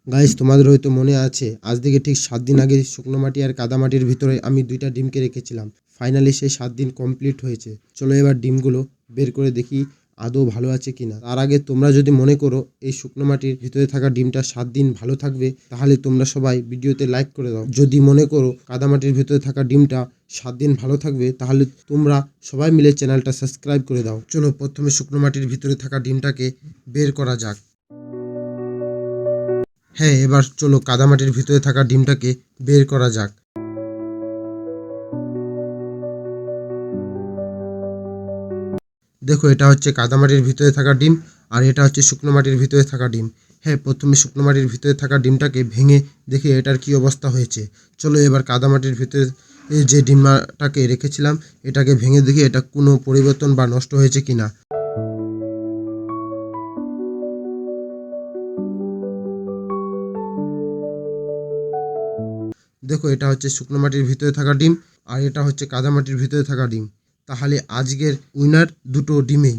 Guys, তোমাদের হয়তো মনে আছে আজ থেকে ঠিক 7 দিন আগে শুকনো মাটি আর কাদা মাটির ভিতরে আমি 2টা ডিমকে রেখেছিলাম। ফাইনালি সেই 7 দিন কমপ্লিট হয়েছে। চলো এবার ডিমগুলো বের করে দেখি আদৌ ভালো আছে কিনা। তার আগে তোমরা যদি মনে করো এই শুকনো মাটির ভিতরে থাকা ডিমটা 7 দিন ভালো থাকবে, তাহলে তোমরা সবাই ভিডিওতে লাইক করে দাও। যদি মনে করো কাদা মাটির ভিতরে থাকা ডিমটা 7 দিন ভালো থাকবে, তাহলে তোমরা সবাই মিলে চ্যানেলটা সাবস্ক্রাইব করে দাও। চলো প্রথমে শুকনো মাটির ভিতরে থাকা ডিমটাকে বের করা যাক। হ্যাঁ, এবার চলো কাদামাটির ভিতরে থাকা ডিমটাকে বের করা যাক। দেখো, এটা হচ্ছে কাদামাটির ভিতরে থাকা ডিম আর এটা হচ্ছে শুকনো মাটির ভিতরে থাকা ডিম। হ্যাঁ, প্রথমে শুকনো মাটির ভিতরে থাকা ডিমটাকে ভেঙে দেখি এটার কি অবস্থা হয়েছে। চলো এবার কাদামাটির ভিতরে যে ডিমটাকে রেখেছিলাম এটাকে ভেঙে দেখি এটা কোনো পরিবর্তন বা নষ্ট হয়েছে কিনা। দেখো, এটা হচ্ছে শুকনো মাটির ভিতরে থাকা ডিম আর এটা হচ্ছে কাদা মাটির ভিতরে থাকা ডিম। তাহলে আজকের উইনার দুটো ডিমেই।